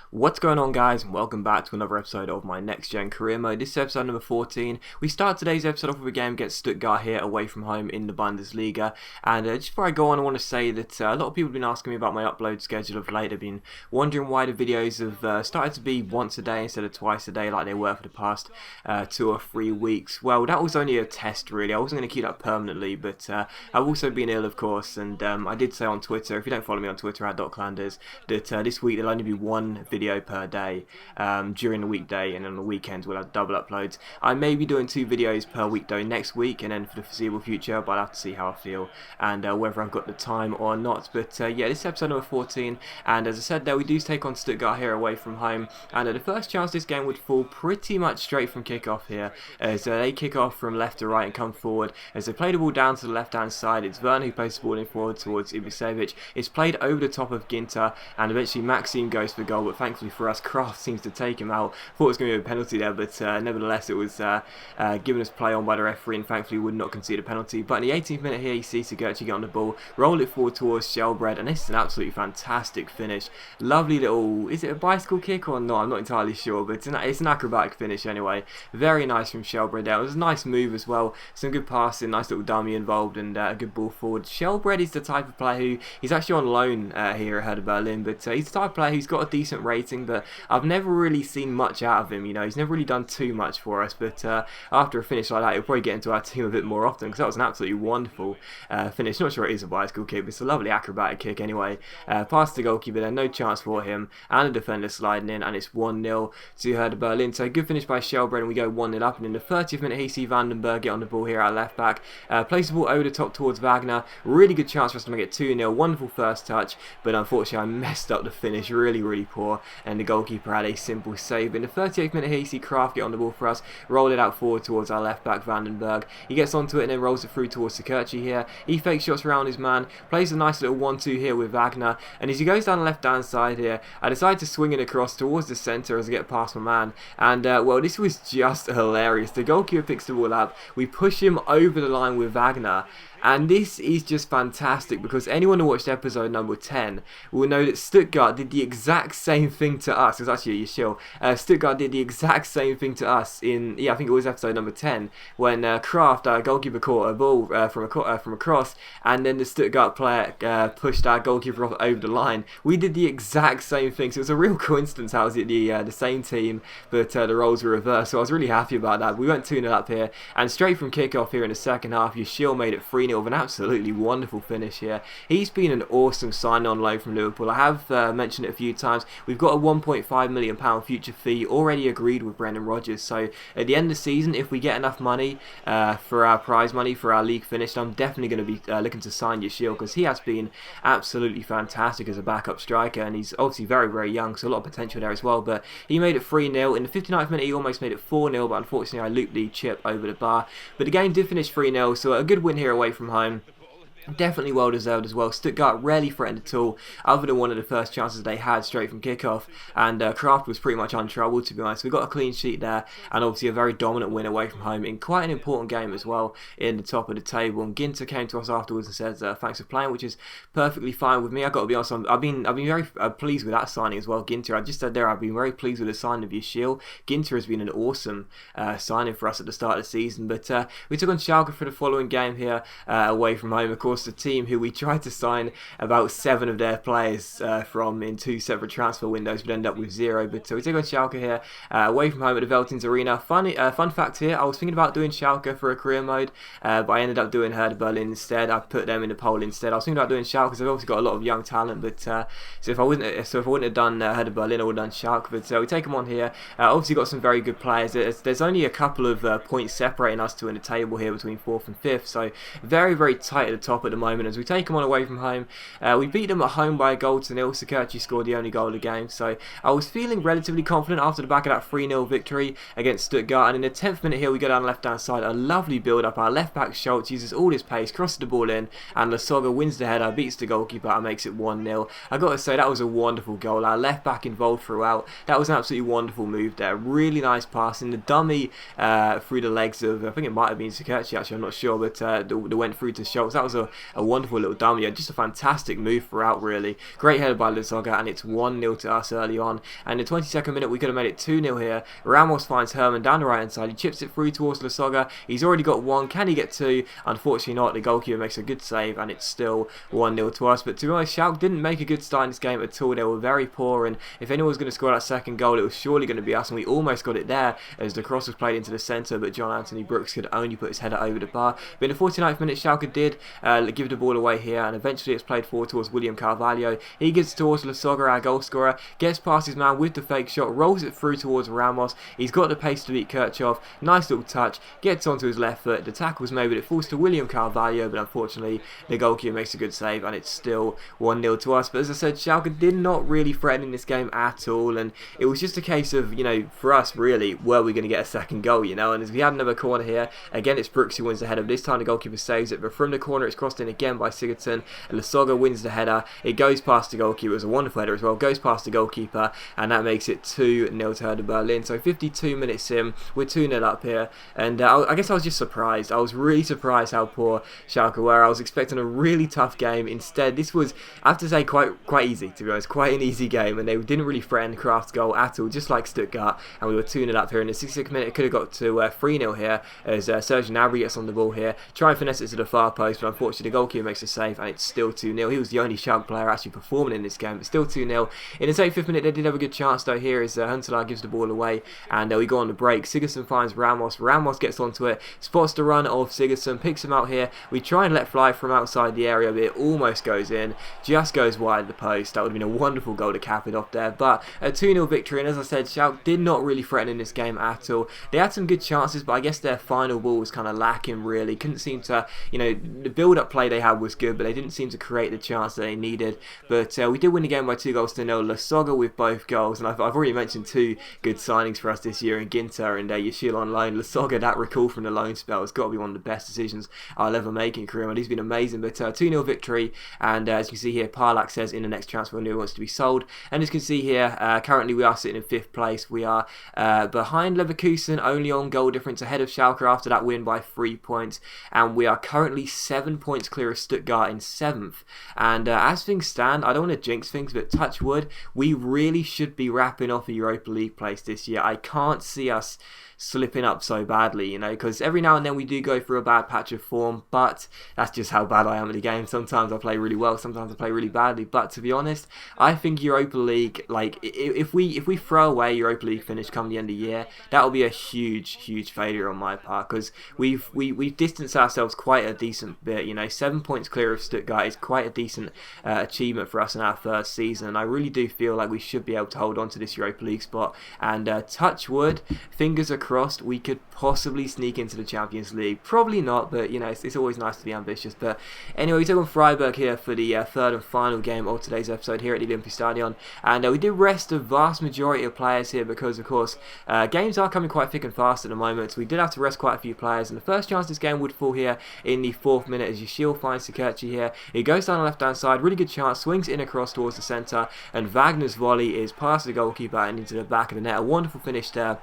What's going on, guys, and welcome back to another episode of my Next Gen Career Mode. This is episode number 14. We start today's episode off with a game against Stuttgart here, away from home in the Bundesliga. And just before I go on, I want to say that a lot of people have been asking me about my upload schedule of late. They've been wondering why the videos have started to be once a day instead of twice a day like they were for the past 2 or 3 weeks. Well, that was only a test, really. I wasn't going to keep that permanently, but I've also been ill, of course, and I did say on Twitter, if you don't follow me on Twitter at @Docklanders, that this week there'll only be one video per day during the weekday, and on the weekends we'll have double uploads. I may be doing 2 videos per week though next week, and then for the foreseeable future, but I'll have to see how I feel and whether I've got the time or not. But yeah, this is episode number 14, and as I said there, we do take on Stuttgart here away from home, and the first chance this game would fall pretty much straight from kickoff here, as they kick off from left to right and come forward. As they play the ball down to the left hand side, it's Werner who plays the ball in forward towards Ibisevic. It's played over the top of Ginter, and eventually Maxime goes for goal, but thankfully for us, Kraft seems to take him out. Thought it was going to be a penalty there, but nevertheless it was given us play on by the referee, and thankfully would not concede a penalty. But in the 18th minute here, you see Sigurdsson get on the ball, roll it forward towards Shellbread, and this is an absolutely fantastic finish. Lovely little, is it a bicycle kick or not? I'm not entirely sure, but it's an acrobatic finish anyway. Very nice from Shellbread there. It was a nice move as well, some good passing, nice little dummy involved, and a good ball forward. Shellbread is the type of player who, he's actually on loan here at Hertha Berlin, but he's the type of player who's got a decent rating, but I've never really seen much out of him. You know, he's never really done too much for us, but after a finish like that, he'll probably get into our team a bit more often, because that was an absolutely wonderful finish. Not sure it is a bicycle kick, but it's a lovely acrobatic kick anyway. Past the goalkeeper there, no chance for him, and the defender sliding in, and it's 1-0 to Hertha Berlin. So good finish by Shellbread, and we go 1-0 up, and in the 30th minute, he see Vandenberg get on the ball here at left back, plays the ball over the top towards Wagner. Really good chance for us to make it 2-0. Wonderful first touch, but unfortunately I messed up the finish, really poor, and the goalkeeper had a simple save. In the 38th minute here, you see Kraft get on the ball for us, roll it out forward towards our left back Vandenberg. He gets onto it and then rolls it through towards Sigurdsson here. He fake shots around his man, plays a nice little 1-2 here with Wagner, and as he goes down the left hand side here, I decide to swing it across towards the centre as I get past my man, and well, this was just hilarious. The goalkeeper picks the ball up, we push him over the line with Wagner, and this is just fantastic, because anyone who watched episode number 10 will know that Stuttgart did the exact same thing to us. It was actually a Yashil. Stuttgart did the exact same thing to us in, I think it was episode number 10, when Kraft, our goalkeeper, caught a ball from a cross, and then the Stuttgart player pushed our goalkeeper off over the line. We did the exact same thing, so it was a real coincidence how it was the same team, but the roles were reversed, so I was really happy about that. We went 2-0 up here, and straight from kickoff here in the second half, Yashil made it 3-0 with an absolutely wonderful finish here. He's been an awesome sign on loan from Liverpool. I have mentioned it a few times. We've got a £1.5 million future fee already agreed with Brendan Rodgers, so at the end of the season, if we get enough money for our prize money for our league finish, I'm definitely going to be looking to sign Yashil, because he has been absolutely fantastic as a backup striker, and he's obviously very young, so a lot of potential there as well. But he made it 3-0. In the 59th minute, he almost made it 4-0, but unfortunately I looped the chip over the bar. But the game did finish 3-0, so a good win here away from home. Definitely well deserved as well. Stuttgart rarely threatened at all, other than one of the first chances they had straight from kickoff, and Kraft was pretty much untroubled, to be honest. We got a clean sheet there, and obviously a very dominant win away from home in quite an important game as well, in the top of the table. And Ginter came to us afterwards and said thanks for playing, which is perfectly fine with me. I've got to be honest, I've been very pleased with that signing as well. Ginter, I just said there, I've been very pleased with the signing of Yashil. Ginter has been an awesome signing for us at the start of the season. But we took on Schalke for the following game here away from home. Of course, the team who we tried to sign about 7 of their players from in 2 separate transfer windows, but ended up with 0. But we take on Schalke here away from home at the Veltins Arena. Fun fact here, I was thinking about doing Schalke for a career mode, but I ended up doing Hertha Berlin instead. I put them in the poll instead. I was thinking about doing Schalke because they've obviously got a lot of young talent, but so if I wouldn't have done Hertha Berlin, I would have done Schalke. But we take them on here. Obviously got some very good players. There's only a couple of points separating us two in the table here between 4th and 5th, so very tight at the top at the moment. As we take them on away from home, we beat them at home by a goal to 0. Sakirchi scored the only goal of the game, so I was feeling relatively confident after the back of that 3-0 victory against Stuttgart. And in the 10th minute here, we go down the left hand side, a lovely build up. Our left back Schultz uses all his pace, crosses the ball in, and Lasoga wins the header, beats the goalkeeper, and makes it 1-0. I got to say, that was a wonderful goal. Our left back involved throughout. That was an absolutely wonderful move there. Really nice pass in the dummy through the legs of, I think it might have been Sakirchi, actually, I'm not sure, but that went through to Schultz. That was a a wonderful little dummy, and just a fantastic move throughout, really. Great header by Lasogga, and it's 1-0 to us early on. And in the 22nd minute, we could have made it 2-0 here. Ramos finds Herman down the right hand side. He chips it through towards Lasogga. He's already got one. Can he get two? Unfortunately not. The goalkeeper makes a good save, and it's still 1-0 to us. But to be honest, Schalke didn't make a good start in this game at all. They were very poor, and if anyone was going to score that second goal, it was surely going to be us, and we almost got it there as the cross was played into the centre, but John Anthony Brooks could only put his header over the bar. But in the 49th minute, Schalke did give the ball away here, and eventually it's played forward towards William Carvalho. He gets towards Lasogga, our goal scorer, gets past his man with the fake shot, rolls it through towards Ramos. He's got the pace to beat Kirchhoff. Nice little touch, gets onto his left foot. The tackle's made, but it falls to William Carvalho, but unfortunately the goalkeeper makes a good save, and it's still 1-0 to us. But as I said, Schalke did not really threaten in this game at all, and it was just a case of, you know, for us really, were we going to get a second goal, you know? And as we had another corner here, again it's Brooks who wins the header, but this time the goalkeeper saves it, but from the corner it's crossed in again by Sigurdsson, and Lasogga wins the header. It goes past the goalkeeper. It was a wonderful header as well, goes past the goalkeeper, and that makes it 2-0 to Hertha Berlin. So 52 minutes in, we're 2-0 up here, and I guess I was just surprised. I was really surprised how poor Schalke were. I was expecting a really tough game. Instead, this was, I have to say, quite easy, to be honest, quite an easy game, and they didn't really threaten Kraft's goal at all, just like Stuttgart, and we were 2-0 up here. In the 66th minute, it could have got to 3-0 here, as Serge Gnabry gets on the ball here, try and finesse it to the far post, but unfortunately the goalkeeper makes a save, and it's still 2-0. He was the only Schalke player actually performing in this game, but still 2-0. In the 85th minute, they did have a good chance though here, as Huntelaar gives the ball away, and we go on the break. Sigurdsson finds Ramos. Ramos gets onto it, spots the run of Sigurdsson, picks him out here. We try and let fly from outside the area, but it almost goes in, just goes wide of the post. That would have been a wonderful goal to cap it off there, but a 2-0 victory. And as I said, Schalke did not really threaten in this game at all. They had some good chances, but I guess their final ball was kind of lacking, really. Couldn't seem to, you know, the build-up play they had was good, but they didn't seem to create the chance that they needed. But we did win the game by 2-0. Lasogga with both goals, and I've already mentioned two good signings for us this year in Ginter and Yashil on loan. Lasogga, that recall from the loan spell, has got to be one of the best decisions I'll ever make in career, and he's been amazing. But 2-0 victory, and as you can see here, Parlak says in the next transfer window he wants to be sold, and as you can see here, currently we are sitting in 5th place. We are behind Leverkusen, only on goal difference, ahead of Schalke after that win by 3 points, and we are currently 7 points clear of Stuttgart in 7th. And as things stand, I don't want to jinx things, but touch wood, we really should be wrapping off a Europa League place this year. I can't see us slipping up so badly, you know, because every now and then we do go through a bad patch of form, but that's just how bad I am at the game. Sometimes I play really well, sometimes I play really badly, but to be honest, I think Europa League, like, if we throw away Europa League finish come the end of the year, that will be a huge failure on my part, because we've distanced ourselves quite a decent bit, you know. 7 points clear of Stuttgart is quite a decent achievement for us in our first season, and I really do feel like we should be able to hold on to this Europa League spot, and touch wood, fingers are crossed, we could possibly sneak into the Champions League. Probably not, but you know, it's always nice to be ambitious. But anyway, we took on Freiburg here for the third and final game of today's episode here at the Olympiastadion, and we did rest the vast majority of players here because, of course, games are coming quite thick and fast at the moment, so we did have to rest quite a few players, and the first chance this game would fall here in the 4th minute as Yashil finds Sekerchi here. He goes down the left hand side, really good chance, swings in across towards the centre, and Wagner's volley is past the goalkeeper and into the back of the net. A wonderful finish there,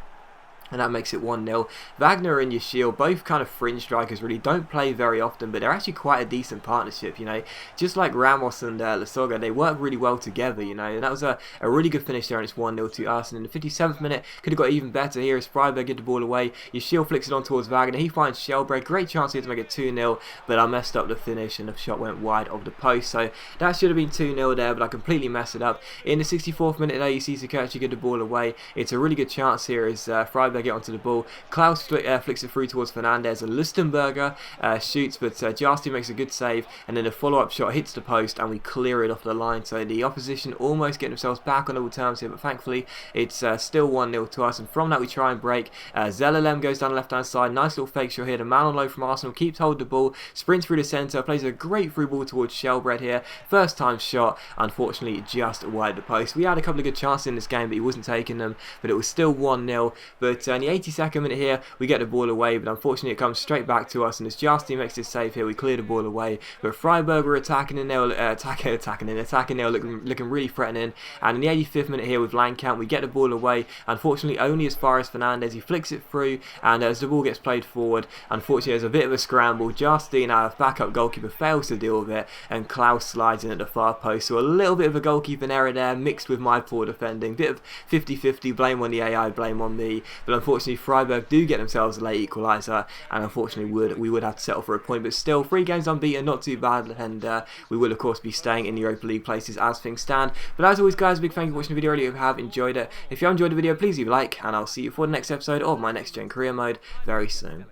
and that makes it 1-0. Wagner and Yashil, both kind of fringe strikers, really don't play very often, but they're actually quite a decent partnership, you know. Just like Ramos and Lasogga, they work really well together, you know, and that was a really good finish there, and it's 1-0 to us. And in the 57th minute, could have got even better here as Freiburg get the ball away. Yashil flicks it on towards Wagner, he finds Shelbreg, great chance here to make it 2-0, but I messed up the finish and the shot went wide of the post, so that should have been 2-0 there, but I completely messed it up. In the 64th minute though, you see Sekerchi get the ball away. It's a really good chance here as Freiburg get onto the ball. Klaus flicks it through towards Fernandez, and Lustenberger shoots, but Jarsti makes a good save, and then a follow-up shot hits the post, and we clear it off the line. So the opposition almost getting themselves back on level terms here, but thankfully it's still 1-0 to us, and from that we try and break. Zelalem goes down the left-hand side, nice little fake shot here. The man on low from Arsenal keeps hold of the ball, sprints through the centre, plays a great through ball towards Shelbreg here. First time shot, unfortunately just wide the post. We had a couple of good chances in this game, but he wasn't taking them, but it was still 1-0. But But in the 82nd minute here, we get the ball away, but unfortunately it comes straight back to us, and as Justin makes this save here, we clear the ball away. But Freiburg were attacking in there, looking really threatening. And in the 85th minute here with Langkamp, we get the ball away, unfortunately only as far as Fernandez. He flicks it through, and as the ball gets played forward, unfortunately there's a bit of a scramble. Justin, our backup goalkeeper, fails to deal with it, and Klaus slides in at the far post. So a little bit of a goalkeeping error there, mixed with my poor defending. Bit of 50-50, blame on the AI, blame on me. But unfortunately Freiburg do get themselves a late equaliser, and unfortunately we would have to settle for a point. But still, 3 games unbeaten, not too bad, and we will of course be staying in the Europa League places as things stand. But as always guys, a big thank you for watching the video. I really hope you have enjoyed it. If you have enjoyed the video, please leave a like, and I'll see you for the next episode of my Next Gen Career Mode very soon.